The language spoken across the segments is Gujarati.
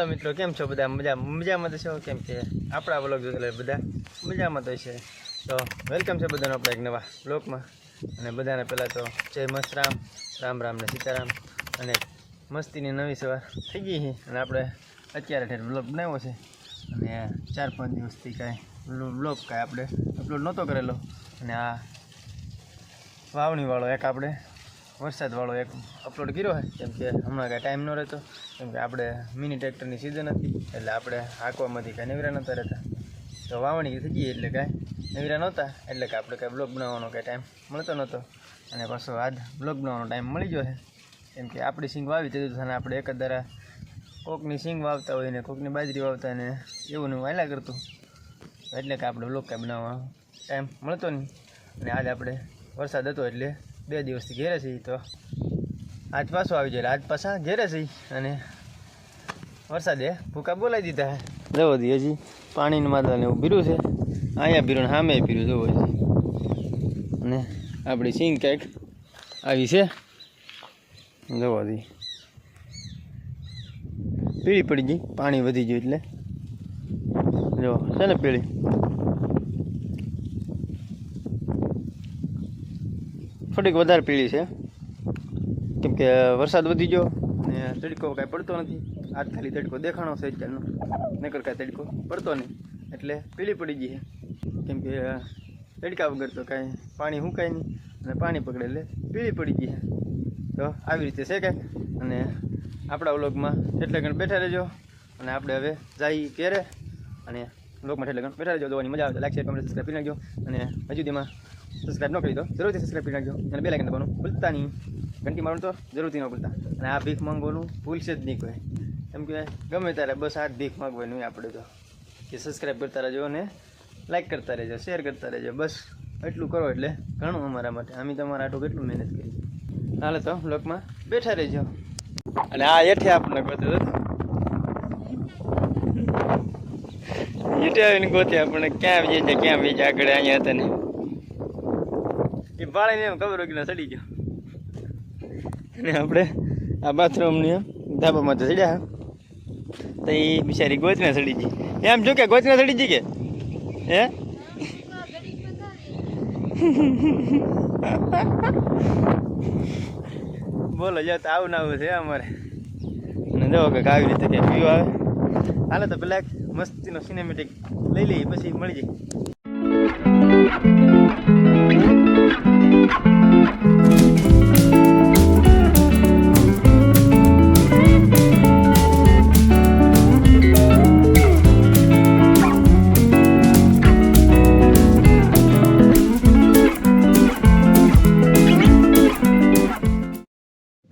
હાલો મિત્રો, કેમ છો બધા? મજામાં તો છો? કેમ કે આપણા વ્લોગ જોતા બધા મજામાં તો છે. તો વેલકમ છે બધાનો આપણા એક નવા વ્લોગમાં. અને બધાને પહેલાં તો જય મસ્ત રામ રામ ને સીતારામ. અને મસ્તીની નવી સવાર થઈ ગઈ છે અને આપણે અત્યારે ઠેર વ્લોગ બનાવ્યો છે. અને 4-5 દિવસથી કાંઈ વ્લોગ આપણે અપલોડ નહોતો કરેલો. અને આ વાવણીવાળો એક આપણે વરસાદવાળો એક અપલોડ કર્યો છે. કેમ કે હમણાં કાંઈ ટાઈમ ન રહેતો, કેમ કે આપણે મિની ટ્રેક્ટરની સિઝન હતી એટલે આપણે હાંકવામાંથી કાંઈ નવીરા નહોતા રહેતા. તો વાવણી થઈ ગઈ એટલે કાંઈ નવીરા નહોતા, એટલે કે આપણે કાંઈ બ્લોગ બનાવવાનો કાંઈ ટાઈમ મળતો નહોતો. અને પાછો આજ બ્લોગ બનાવવાનો ટાઈમ મળી ગયો છે. કેમ કે આપણી સિંગ વાવી દીધું અને આપણે એક જ ધારા કોકની સિંગ વાવતા હોય ને કોકની બાજરી વાવતા ને એવું ને વાયલા કરતું, એટલે કે આપણે બ્લોગ કાંઈ બનાવવાનો ટાઈમ મળતો નહીં. અને આજ આપણે વરસાદ હતો એટલે 2 દિવસથી ઘેરે છીએ. તો આજ પાછો આવી જાય, આજ પાછા ઘેરે છીએ. અને વરસાદે ભૂકા બોલાવી દીધા છે. જવો દી હજી પાણીનું માદવાને એવું પીરું છે, અહીંયા પીરું સામે પીરું જવો છે. અને આપણી સિંગ કંઈક આવી છે, જવો દી પીળી પડી ગઈ, પાણી વધી ગયું એટલે જો છે ને પીળી. થોડીક વધારે પીળી છે, કેમ કે વરસાદ વધી ગયો ને તડકો કાંઈ પડતો નથી. આજ ખાલી તડકો દેખાણો છે અત્યારનો, નકર કાંઈ તડકો પડતો નહીં એટલે પીળી પડી ગઈ છે. કેમ કે તડકા વગર તો કાંઈ પાણી સુકાય નહીં, અને પાણી પકડે એટલે પીળી પડી ગઈ છે. તો આવી રીતે છે કાંઈક. અને આપણા વ્લોગમાં એટલે ઘણ બેઠા રહેજો. અને આપણે હવે જઈ ઘેરે. અને વ્લોગમાં એટલે ઘણ બેઠા રહેજો, જોવાની મજા આવે. લાઈક શેર કમેન્ટ સબસ્ક્રાઈબ કરી નાખજો. અને હજુ તેમાં સબસ્ક્રાઈબ ન કરી દો જરૂરથી સબસ્ક્રાઈબ કરી નાખજો. અને બે લાઈકન દબાવવાનું ભૂલતા નહીં, ઘંટી મારવાનું તો જરૂરથી ન ભૂલતા. અને આ ભીખ માંગવાનું ભૂલશે જ નહીં કોઈ, કેમ કે ગમે ત્યારે બસ આ ભીખ માંગવાનું આપણે તો કે સબસ્ક્રાઈબ કરતા રહેજો અને લાઈક કરતા રહેજો, શેર કરતા રહેજો. બસ એટલું કરો એટલે ઘણું અમારા માટે. અમે તમારા આટલું કેટલું મહેનત કરી. હાલે તો બ્લોકમાં બેઠા રહેજો. અને આ હેઠે આપણને ગોતે હેઠે આવીને ગોતે આપણને ક્યાં વેચે ક્યાં વેચે આગળ અહીંયા હતા ને એ ભાળીને એમ ખબર હોય કે ચડી ગયો. અને આપણે આ બાથરૂમની ધાબામાં તો ચડ્યા તો એ બિચારી ગોતને ચડી ગઈ. એમ જો કે ગોતને ચડી ગઈ કે હે બોલો જો તો આવું ના છે અમારે. અને જો કે આવી રીતે કે વ્યૂ આવે. હાલે તો પેલા મસ્તીનો સિનેમેટિક લઈ લઈએ પછી મળી જાય.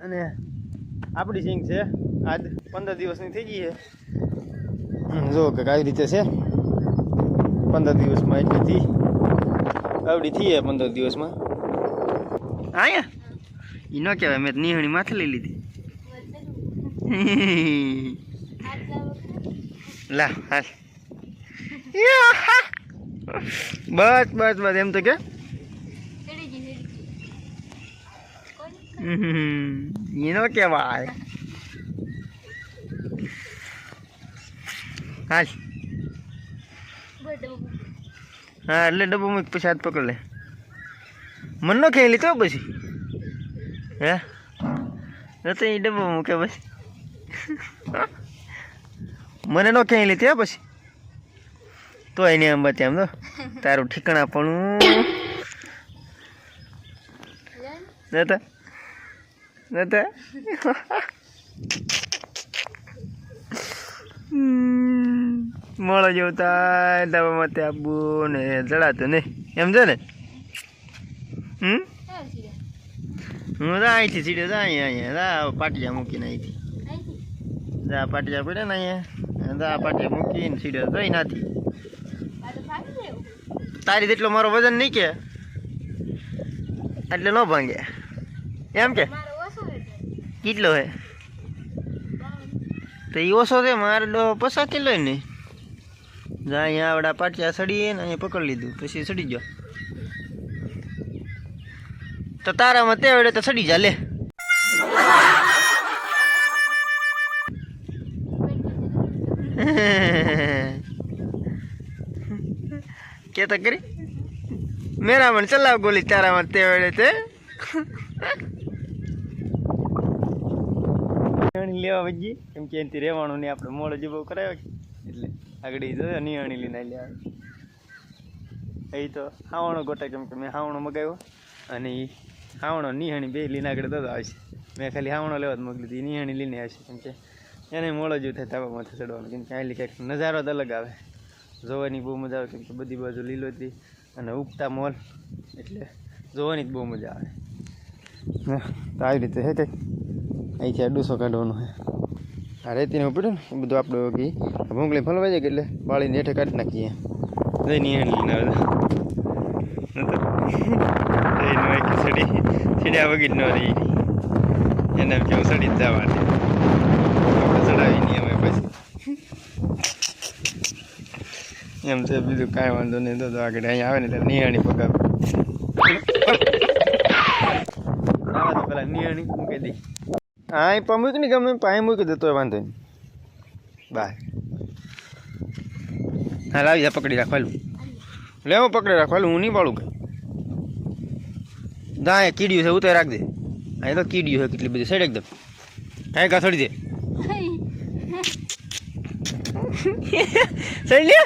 અને આપણી સિંગ છે આજ 15 દિવસની થઈ ગઈ છે. જો કે આવી રીતે છે 15 દિવસમાં એટલી આવડી થઈ 15 દિવસમાં. આયા એ ન કહેવાય, મેં નિહણી માથે લઈ લીધી. લા હાલ બસ બસ બસ એમ તો કે એનો કહેવાય. હાલ હા એટલે ડબ્બો મૂક પછી હાથ પકડ લે. મને ન ખેલી લીધો પછી હે તો એ ડબ્બો મૂકે પછી મને ન ખેલી લીધી પછી તો એને આમ બતે આમ તો તારું ઠીકણા પણ નતા નતા મળો જેવું થાય દવામાં ત્યાં આપવું ને જડાતું નહીં એમ છે ને. હું તો અહીંથી સીડ્યો તો અહીંયા પાટિયા મૂકીને અહીંથી પાટિયા પડે ને અહીંયા પાટિયા મૂકીને સીડ્યો તો નથી. તારી જેટલો મારો વજન નહીં કે એટલે ન ભાંગે એમ કે કેટલો હે તો એ ઓછો છે. મારે 50 કિલો ને અહીંયા આવડા પાટિયા સડીએ ને અહીંયા પકડી લીધું પછી સડી ગયો. તો તારામાં તે વડે તો સડી જા લે. क्या तो करी मेरा मन चला गोली तारा मत वेड़े ते लेवा वजी केम के एंती રહેવાનું ને આપણે મોળ જ બહુ કરાયો એટલે આગળ જો નિયાણી લઈને લે એ તો હાવણો ગોટા કેમ કે મેં હાવણો મગાવ્યો અને એ હાવણો નિયાણી બે લઈને આગળ દો આવશે મેં ખાલી હાવણો લેવા જ મોકલી હતી નિયાણી લઈને આવશે કેમ કે એને મોળો જ થાય તાવા માથે ચડવાનું કેમ કે આલી કંઈક નજારો જ અલગ આવે જોવાની બહુ મજા આવે કેમ કે બધી બાજુ લીલોતરી અને ઉગતા મોલ એટલે જોવાની જ બહુ મજા આવે તો આવી રીતે હે કંઈક અહીંથી અડુસો કાઢવાનું છે આ રેતીને પડ્યું ને એ બધું આપણે ઘી ભૂંગળી ફલવાઈ જાય એટલે વાળીને હેઠે કાઢી નાખીએ જઈ નિહાળી સડી સીડ્યા વગી ન રહી એને કેવું સડી જ જવાની આપણે ચડાવી નહીં અમે પછી એમ છે બીજું કાંઈ વાંધો નહીં તો આગળ અહીંયા આવે ને એટલે નિહાળી પગાવે તો પેલા નિહાળી મૂકી દઈ હા એ મૂક નહીં ગમે પાણી મૂકી દે તો વાંધો નહીં બાય હા લાવી જા પકડી રાખવાલું લેવું પકડી રાખવાલું હું નહીં પાડું કંઈ દા એ કીડ્યું છે ઉતાર રાખ દે અહીં તો કીડ્યું છે કેટલી બધી સાઈડ એકદમ કાંઈ કા છોડી દે સહી લે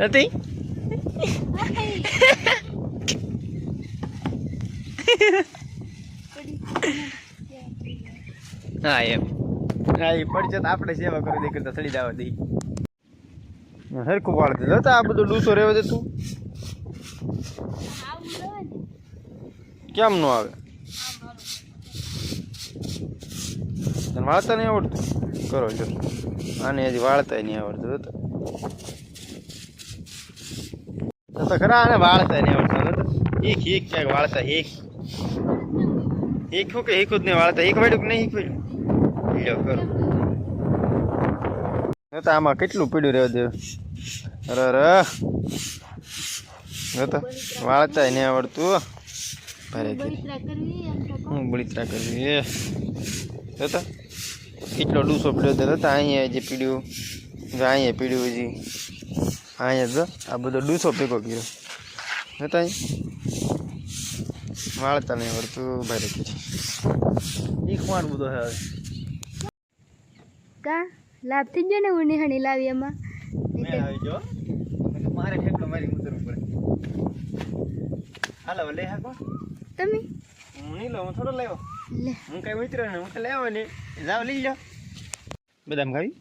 નથી હા એમ હા એ પડશે તો આપણે સેવા કરી દે કરતા સડી જવા દઈ હરખું વાળ દે આ બધું ડૂસો રહેવા દે તું કેમ નો આવે તને વાળતા નહીં આવડતું કરો જો આને હજી વાળતા નહીં આવડતું તો ખરા આને વાળતા નહીં આવડતું એક એક ક્યાંક વાળતા એક શું કે એક જ નહીં વાળતા એક વાળ્યું કે નહીં એક વાળ્યું કરો તો આમાં કેટલું પીડ્યું રહેવા દે તો વાળતા નહીં આવડતું ભારે હું બળિત્રા કરવી તો કેટલો ડૂસો પીડ્યો હતો અહીંયા જે પીડ્યું અહીંયા પીડ્યું હજી અહીંયા તો આ બધો ડૂસો ભેગો કર્યો હતા વાળતા નહીં આવડતું ભારે એક વાર બધો હવે કા લાભ થઈ ગયો ને હું નિહાણી લાવી એમાં આવી જો મારે કેટલો મારી ઉતરવું પડે હાલો લે હાકો તમે હું નહીં લો હું થોડો લેવો લે હું કઈ ઉતર્યો ને હું તો લેવો ને જાવ લઈ લો બદામ ખાવી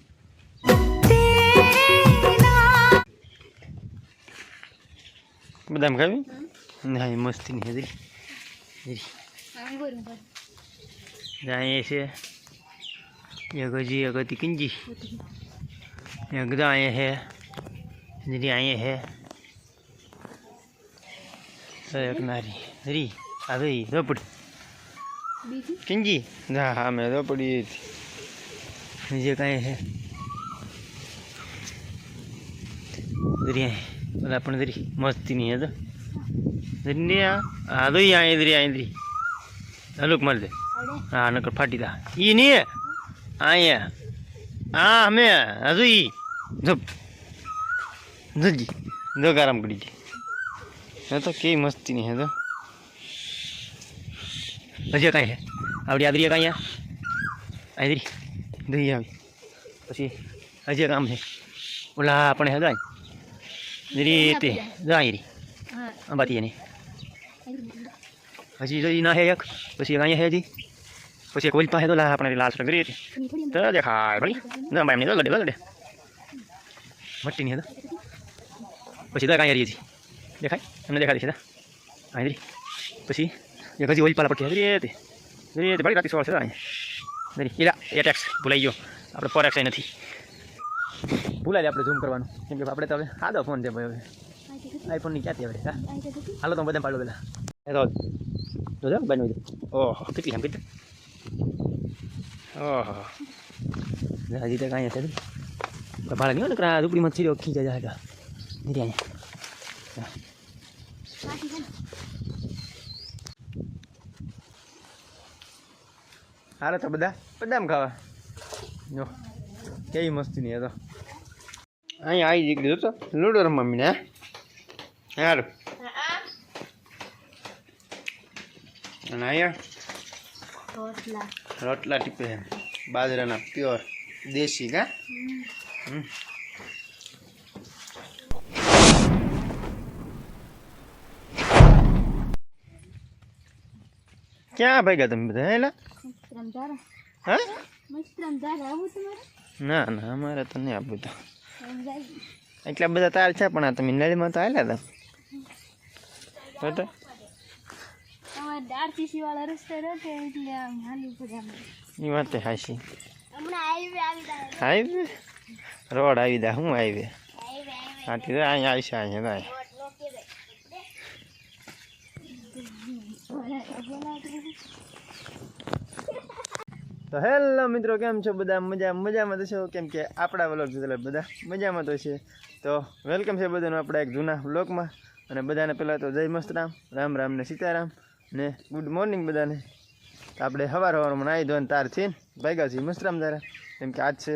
બદામ ખાવી ના મસ્તી નહીં હજી जाए से एक जी एक तिकंजी एक आए है दीदी आए है एक नारी दरी अभी दो पड़ी किंजी हाँ हाँ मैं दो पड़ी ये कहीं है दरी आए बोला अपन दरी मस्ती नहीं है तो दरी नहीं हाँ तो ही आए दरी हलुक मार दे हाँ नकर फाटी था ये नहीं है आया हाँ हमें हजू ही जब जी दो गरम करी जी तो कई मस्ती नहीं है तो अजय कहीं है आवड़ी आदरी कहीं है आदरी दही આવી પછી અજય કામ છે ઓલા આપણે હે જાય દરી તે જાય રી હા બાતી ને હજી જઈ ના હે એક પછી કાંઈ હે હજી પછી એક ઓલી પાસે તો લા આપણે લાલ સર કરી હતી તો દેખાય ભલી ના ભાઈ એમને તો લડે મટ્ટી નહીં હતા પછી તો કાંઈ હરી હતી દેખાય એમને દેખાતી છે આદરી પછી એક હજી ઓલી પાલા પટ્ટી હરી હતી ભલી રાતી સોળ છે દરી એલા એ ટેક્સ ભૂલાઈ ગયો આપણે ફોર એક્સ નથી ભૂલાય આપણે ઝૂમ કરવાનું કેમ કે આપણે તો હવે સાદો ફોન છે ભાઈ હવે આઈફોનની ક્યાંથી હવે હા હાલો તો બધા પાડો પેલા એ તો જો બનવી દે ઓહો કેટલી આમ કેટલી ઓહો હજી તો કાંઈ હશે ભાડા નહીં ને ઝૂંપડીમાં સીડો ખીંચા જાય નહીં અહીંયા હાલો તો બધા બદામ ખાવા જો કેવી મસ્તી નહીં હતો. અહીંયા આવી દીકરી તો લૂડો રમવા મીને યાર. અને અહીંયા રોટલા ટીપે બાજરાના પ્યોર દેશી કા. ક્યાં ભાગ્યા તમે બધા હેલા? હા ના ના અમારે તો નહીં આપવું તો. એટલા બધા તાર છે પણ આ તમે નળીમાં તો હાલ્યા હતા. એ વાત હાશી. હાઈવે રોડ આવી દા. હું હાઈવે આથી અહીંયા આવશે. અહીંયા તો હેલો મિત્રો, કેમ છો બધા? મજામાં તો છો? કેમ કે આપણા વ્લોગ જોતા બધા મજામાં તો છે. તો વેલકમ છે બધાનું આપણા એક જૂના વ્લોગમાં. અને બધાને પહેલાં તો જય મસ્ત રામ રામ ને સીતારામ ને ગુડ મોર્નિંગ બધાને. તો આપણે સવારમાં નાહી ધોઈને તાર થઈને ભાગ્યા છીએ મસ્તરામ ધારા. કેમ કે આજ છે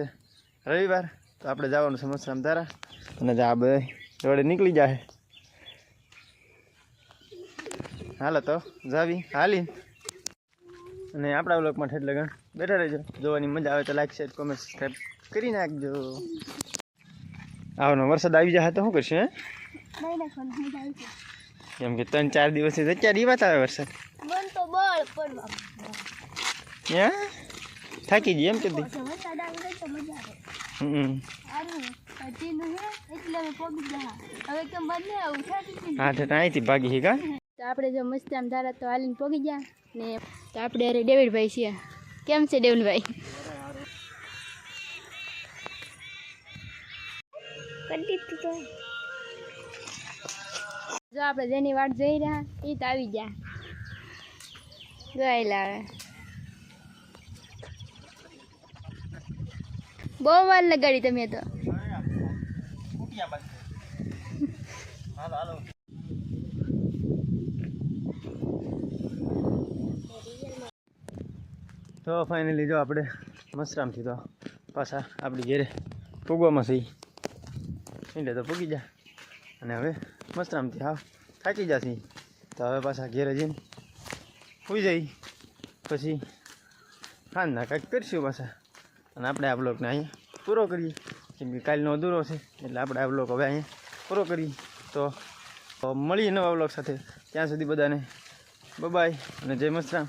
રવિવાર, તો આપણે જવાનું છે મસ્તરામ ધારા. અને આ બધા જોડે નીકળી જાય. હાલો તો જાવી હાલી. અને આપણા વ્લોગમાં ઠેઠ લગન બેઠા રહેજો. જોવાની મજા આવે તો લાઈક શેર કોમેન્ટ સબસ્ક્રાઈબ કરી નાખજો. આવનો વરસાદ આવી જાય તો શું કરશે? કેમ કે 3-4 દિવસથી અત્યારે ઈ વાત આવે વરસાદ. થાકી જઈએ એમ કીધી. હા તો અહીંથી ભાગી છે કા. તો આપણે જો મસ્ત આમ ધારા તો હાલીને પોગી ગયા ને. તો આપણે અરે ડેવિડભાઈ છીએ. કેમ છે ડેવિડભાઈ? જો આપણે જેની વાટ જોઈ રહ્યા એ તો આવી ગયા. ગયેલા હવે બહુ વાર લગાડી તમે તો. તો ફાઇનલી જો આપણે મસ્તરામથી તો પાછા આપણી ઘેરે પૂગવામાં છીએ. એટલે તો પૂગી જા. અને હવે મસ્તરામથી હા થાકી જશે. તો હવે પાછા ઘેરે જઈને સુઈ જઈ. પછી ખાંડના કાંઈક કરીશું પાછા. અને આપણે આ બ્લોગને અહીંયા પૂરો કરીએ. કેમ કે કાલનો અધૂરો છે એટલે આપણે આ બ્લોગ હવે અહીંયા પૂરો કરીએ. તો મળીએ નવા બ્લોગ સાથે. ત્યાં સુધી બધાને બાય અને જય મસ્તરામ.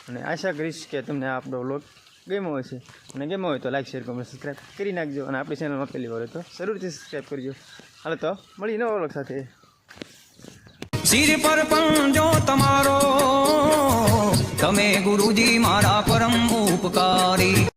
અને આશા કરીશ કે તમને આપણો વ્લોગ ગમ્યો હોય છે. અને ગમ્યો હોય તો લાઈક શેર કોમેન્ટ સબસ્ક્રાઈબ કરી નાખજો. અને આપણી ચેનલમાં પહેલી વાર હોય તો જરૂરથી સબસ્ક્રાઈબ કરજો. હાલો તો મળી નવા વ્લોગ સાથે. સિર પર પંજો તમારો, તમે ગુરુજી મારા પરમ ઉપકારી.